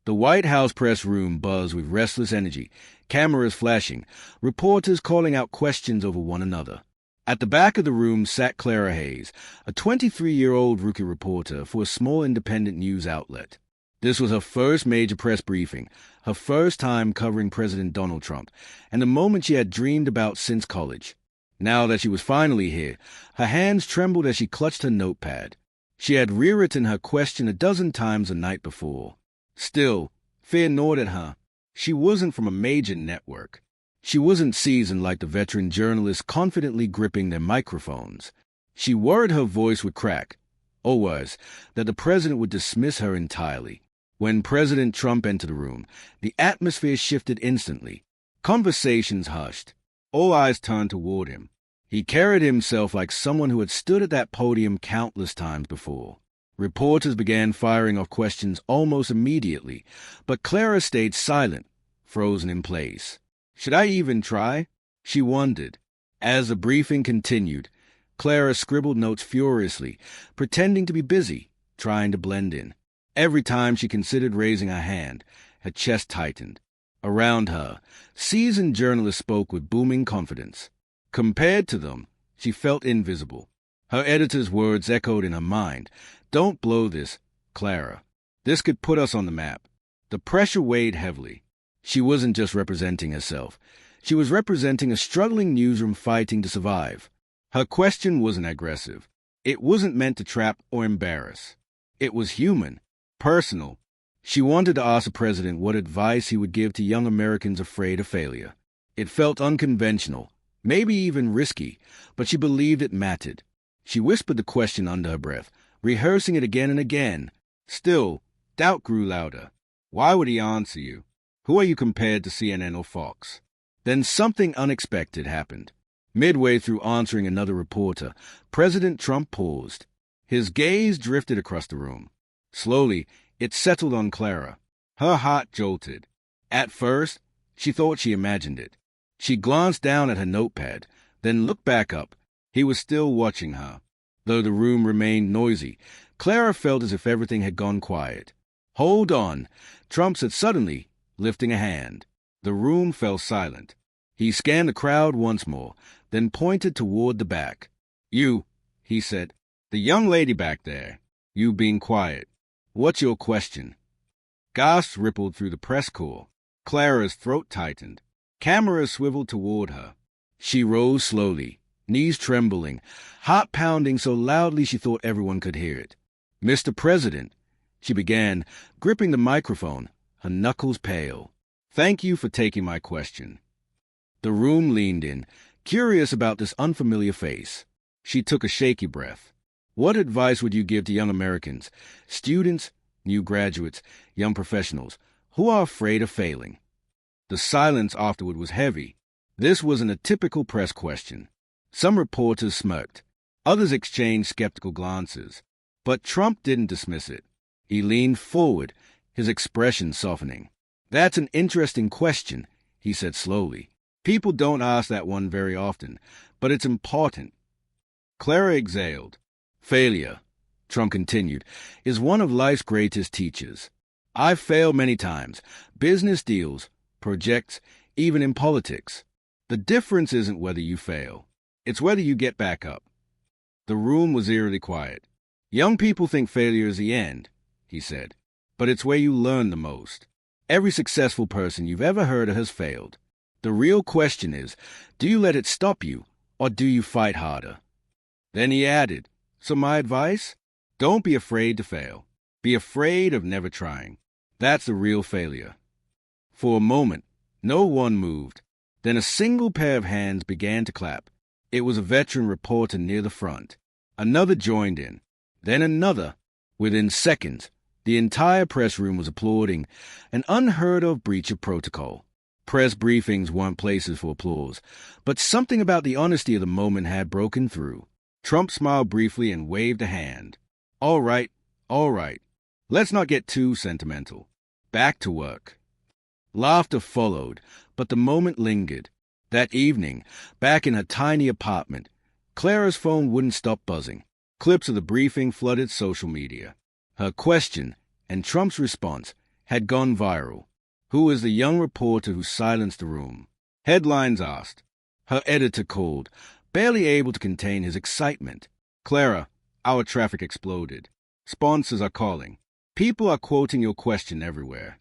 The White House press room buzzed with restless energy, cameras flashing, reporters calling out questions over one another. At the back of the room sat Clara Hayes, a 23-year-old rookie reporter for a small independent news outlet. This was her first major press briefing, her first time covering President Donald Trump, and the moment she had dreamed about since college. Now that she was finally here, her hands trembled as she clutched her notepad. She had rewritten her question a dozen times the night before. Still, fear gnawed at her. She wasn't from a major network. She wasn't seasoned like the veteran journalists confidently gripping their microphones. She worried her voice would crack, or worse, that the president would dismiss her entirely. When President Trump entered the room, the atmosphere shifted instantly. Conversations hushed. All eyes turned toward him. He carried himself like someone who had stood at that podium countless times before. Reporters began firing off questions almost immediately, but Clara stayed silent, frozen in place. Should I even try? She wondered. As the briefing continued, Clara scribbled notes furiously, pretending to be busy, trying to blend in. Every time she considered raising her hand, her chest tightened. Around her, seasoned journalists spoke with booming confidence. Compared to them, she felt invisible. Her editor's words echoed in her mind. Don't blow this, Clara. This could put us on the map. The pressure weighed heavily. She wasn't just representing herself. She was representing a struggling newsroom fighting to survive. Her question wasn't aggressive. It wasn't meant to trap or embarrass. It was human, personal. She wanted to ask the president what advice he would give to young Americans afraid of failure. It felt unconventional, maybe even risky, but she believed it mattered. She whispered the question under her breath, rehearsing it again and again. Still, doubt grew louder. Why would he answer you? Who are you compared to CNN or Fox? Then something unexpected happened. Midway through answering another reporter, President Trump paused. His gaze drifted across the room. Slowly, it settled on Clara. Her heart jolted. At first, she thought she imagined it. She glanced down at her notepad, then looked back up. He was still watching her. Though the room remained noisy, Clara felt as if everything had gone quiet. Hold on, Trump said suddenly, lifting a hand. The room fell silent. He scanned the crowd once more, then pointed toward the back. You, he said, the young lady back there. You being quiet. What's your question? Gasps rippled through the press corps. Clara's throat tightened. Cameras swiveled toward her. She rose slowly, knees trembling, heart pounding so loudly she thought everyone could hear it. Mr. President, she began, gripping the microphone, her knuckles pale. Thank you for taking my question. The room leaned in, curious about this unfamiliar face. She took a shaky breath. What advice would you give to young Americans, students, new graduates, young professionals, who are afraid of failing? The silence afterward was heavy. This wasn't a typical press question. Some reporters smirked. Others exchanged skeptical glances. But Trump didn't dismiss it. He leaned forward, his expression softening. That's an interesting question, he said slowly. People don't ask that one very often, but it's important. Clara exhaled. Failure, Trump continued, is one of life's greatest teachers. I've failed many times. Business deals, projects, even in politics. The difference isn't whether you fail. It's whether you get back up. The room was eerily quiet. Young people think failure is the end, he said, but it's where you learn the most. Every successful person you've ever heard of has failed. The real question is, do you let it stop you, or do you fight harder? Then he added, so my advice? Don't be afraid to fail. Be afraid of never trying. That's the real failure. For a moment, no one moved. Then a single pair of hands began to clap. It was a veteran reporter near the front. Another joined in. Then another. Within seconds, the entire press room was applauding, an unheard-of breach of protocol. Press briefings weren't places for applause, but something about the honesty of the moment had broken through. Trump smiled briefly and waved a hand. All right. Let's not get too sentimental. Back to work. Laughter followed, but the moment lingered. That evening, back in her tiny apartment, Clara's phone wouldn't stop buzzing. Clips of the briefing flooded social media. Her question, and Trump's response, had gone viral. Who was the young reporter who silenced the room? Headlines asked. Her editor called, barely able to contain his excitement. Clara, our traffic exploded. Sponsors are calling. People are quoting your question everywhere.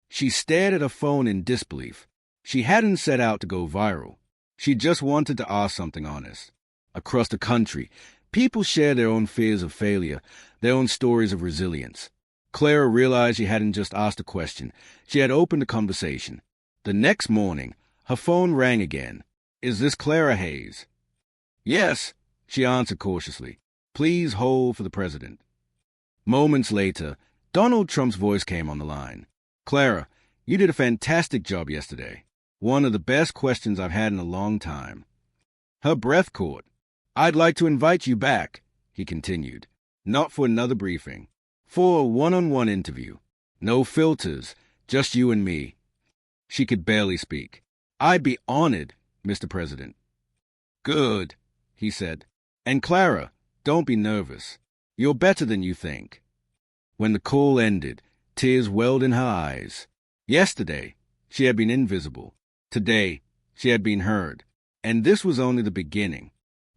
She stared at her phone in disbelief. She hadn't set out to go viral. She just wanted to ask something honest. Across the country, people share their own fears of failure, their own stories of resilience. Clara realized she hadn't just asked a question. She had opened a conversation. The next morning, her phone rang again. Is this Clara Hayes? Yes, she answered cautiously. Please hold for the president. Moments later, Donald Trump's voice came on the line. Clara, you did a fantastic job yesterday. One of the best questions I've had in a long time. Her breath caught. I'd like to invite you back, he continued. Not for another briefing. For a one-on-one interview. No filters, just you and me. She could barely speak. I'd be honored, Mr. President. Good, he said. And Clara, don't be nervous. You're better than you think. When the call ended, tears welled in her eyes. Yesterday, she had been invisible. Today, she had been heard. And this was only the beginning.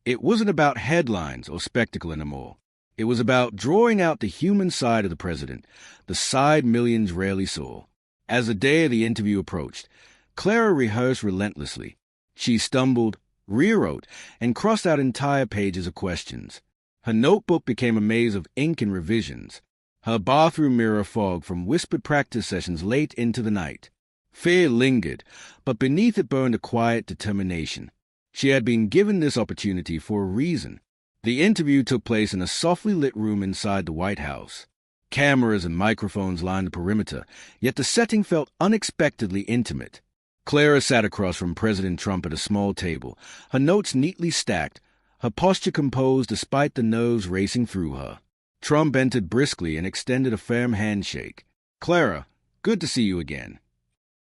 It wasn't about headlines or spectacle anymore. It was about drawing out the human side of the president, the side millions rarely saw. As the day of the interview approached, Clara rehearsed relentlessly. She stumbled, rewrote, and crossed out entire pages of questions. Her notebook became a maze of ink and revisions. Her bathroom mirror fogged from whispered practice sessions late into the night. Fear lingered, but beneath it burned a quiet determination. She had been given this opportunity for a reason. The interview took place in a softly lit room inside the White House. Cameras and microphones lined the perimeter, yet the setting felt unexpectedly intimate. Clara sat across from President Trump at a small table, her notes neatly stacked, her posture composed despite the nerves racing through her. Trump entered briskly and extended a firm handshake. Clara, good to see you again.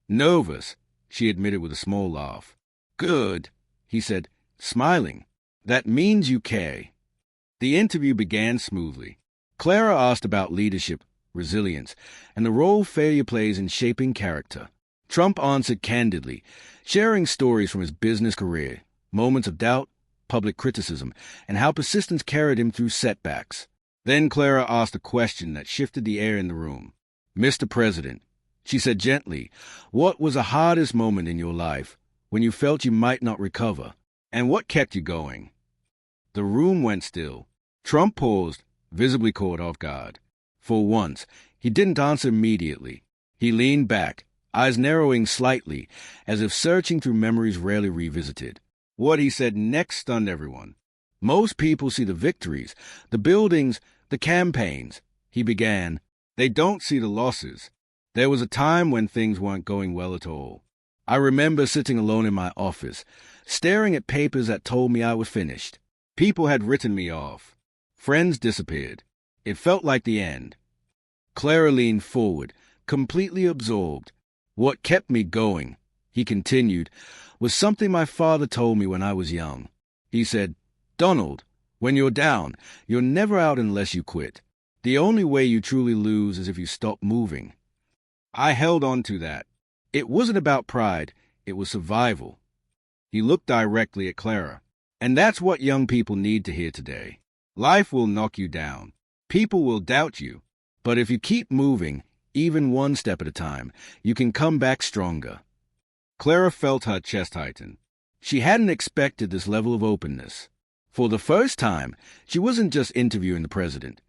Nervous, she admitted with a small laugh. Good, he said, smiling. That means you care. The interview began smoothly. Clara asked about leadership, resilience, and the role failure plays in shaping character. Trump answered candidly, sharing stories from his business career, moments of doubt, public criticism, and how persistence carried him through setbacks. Then Clara asked a question that shifted the air in the room. Mr. President, she said gently, what was the hardest moment in your life when you felt you might not recover? And what kept you going? The room went still. Trump paused, visibly caught off guard. For once, he didn't answer immediately. He leaned back, eyes narrowing slightly, as if searching through memories rarely revisited. What he said next stunned everyone. Most people see the victories, the buildings, the campaigns. He began. They don't see the losses. There was a time when things weren't going well at all. I remember sitting alone in my office, staring at papers that told me I was finished. People had written me off. Friends disappeared. It felt like the end. Clara leaned forward, completely absorbed. What kept me going, he continued, was something my father told me when I was young. He said, Donald, when you're down, you're never out unless you quit. The only way you truly lose is if you stop moving. I held on to that. It wasn't about pride, it was survival. He looked directly at Clara. And that's what young people need to hear today. Life will knock you down. People will doubt you. But if you keep moving, even one step at a time, you can come back stronger. Clara felt her chest tighten. She hadn't expected this level of openness. For the first time, she wasn't just interviewing the president.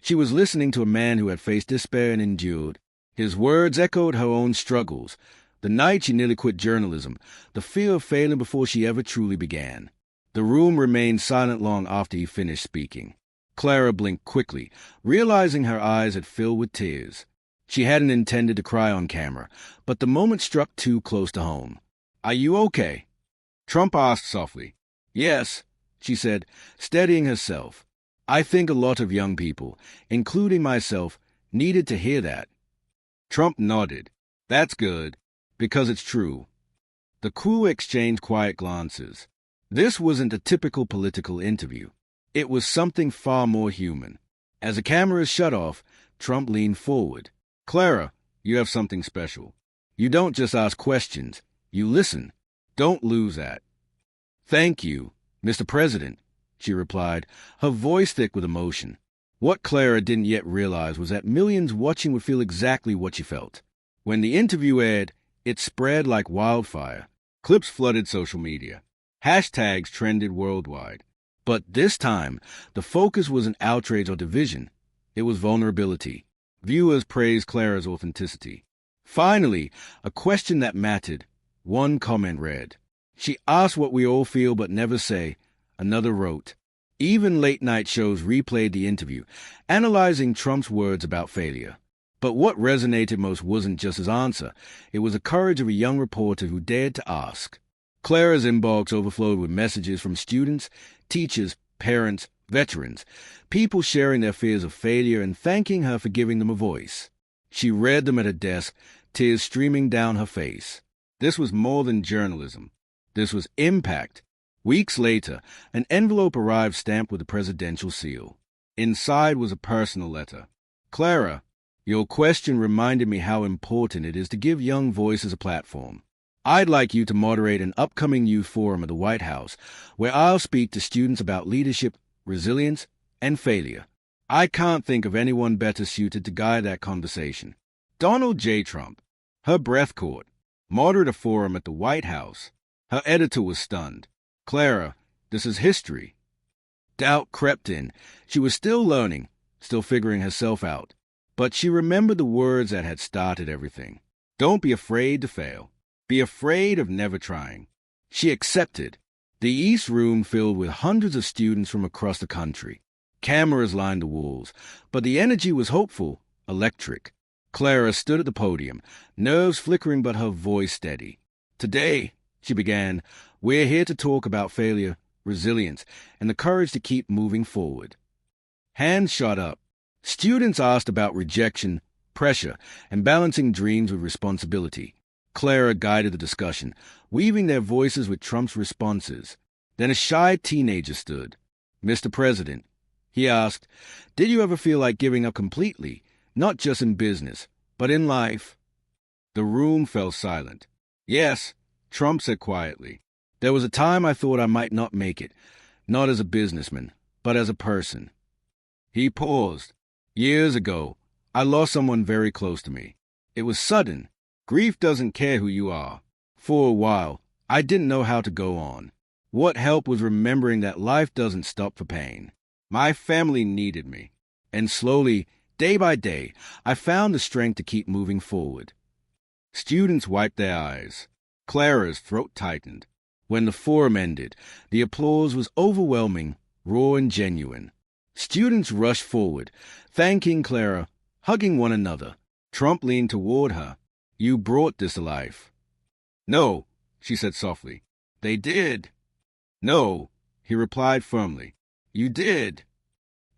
She was listening to a man who had faced despair and endured. His words echoed her own struggles. The night she nearly quit journalism, the fear of failing before she ever truly began. The room remained silent long after he finished speaking. Clara blinked quickly, realizing her eyes had filled with tears. She hadn't intended to cry on camera, but the moment struck too close to home. Are you okay? Trump asked softly. Yes, she said, steadying herself. I think a lot of young people, including myself, needed to hear that. Trump nodded. That's good, because it's true. The crew exchanged quiet glances. This wasn't a typical political interview. It was something far more human. As the cameras shut off, Trump leaned forward. Clara, You have something special. You don't just ask questions. You listen. Don't lose that. Thank you, Mr. President, she replied, her voice thick with emotion. What Clara didn't yet realize was that millions watching would feel exactly what she felt. When the interview aired, it spread like wildfire. Clips flooded social media. Hashtags trended worldwide. But this time, the focus wasn't outrage or division. It was vulnerability. Viewers praised Clara's authenticity. Finally, a question that mattered. One comment read, "She asked what we all feel but never say." Another wrote, "Even late-night shows replayed the interview, analyzing Trump's words about failure." But what resonated most wasn't just his answer. It was the courage of a young reporter who dared to ask. Clara's inbox overflowed with messages from students, teachers, parents, veterans, people sharing their fears of failure and thanking her for giving them a voice. She read them at her desk, tears streaming down her face. This was more than journalism. This was impact. Weeks later, an envelope arrived stamped with the presidential seal. Inside was a personal letter. "Clara, your question reminded me how important it is to give young voices a platform. I'd like you to moderate an upcoming youth forum at the White House where I'll speak to students about leadership, resilience, and failure. I can't think of anyone better suited to guide that conversation." Donald J. Trump. Her breath caught. Moderate a forum at the White House. Her editor was stunned. "Clara, this is history." Doubt crept in. She was still learning, still figuring herself out. But she remembered the words that had started everything. Don't be afraid to fail. Be afraid of never trying. She accepted. The East Room filled with hundreds of students from across the country. Cameras lined the walls, but the energy was hopeful, electric. Clara stood at the podium, nerves flickering but her voice steady. "Today," she began, "we're here to talk about failure, resilience, and the courage to keep moving forward." Hands shot up. Students asked about rejection, pressure, and balancing dreams with responsibility. Clara guided the discussion, weaving their voices with Trump's responses. Then a shy teenager stood. "Mr. President," he asked, "did you ever feel like giving up completely, not just in business, but in life?" The room fell silent. "Yes," Trump said quietly. "There was a time I thought I might not make it, not as a businessman, but as a person." He paused. "Years ago, I lost someone very close to me. It was sudden. Grief doesn't care who you are. For a while, I didn't know how to go on. What helped was remembering that life doesn't stop for pain. My family needed me. And slowly, day by day, I found the strength to keep moving forward." Students wiped their eyes. Clara's throat tightened. When the forum ended, the applause was overwhelming, raw and genuine. Students rushed forward, thanking Clara, hugging one another. Trump leaned toward her. "You brought this to life." "No," she said softly. "They did." "No," he replied firmly. "You did."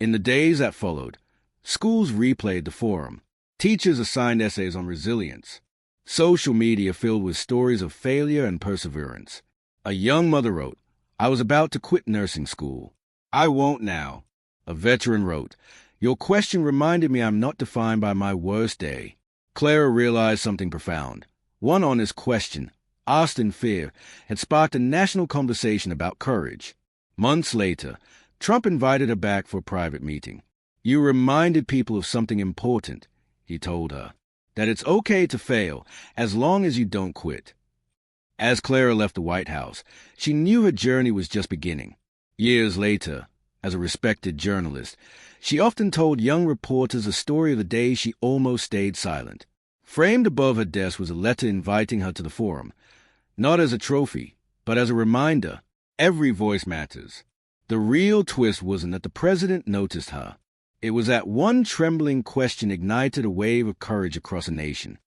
In the days that followed, schools replayed the forum. Teachers assigned essays on resilience. Social media filled with stories of failure and perseverance. A young mother wrote, "I was about to quit nursing school. I won't now." A veteran wrote, "Your question reminded me I'm not defined by my worst day." Clara realized something profound. One honest question, asked in fear, had sparked a national conversation about courage. Months later, Trump invited her back for a private meeting. "You reminded people of something important," he told her, "that it's okay to fail as long as you don't quit." As Clara left the White House, she knew her journey was just beginning. Years later, as a respected journalist, she often told young reporters a story of the day she almost stayed silent. Framed above her desk was a letter inviting her to the forum, not as a trophy, but as a reminder, every voice matters. The real twist wasn't that the president noticed her. It was that one trembling question ignited a wave of courage across a nation.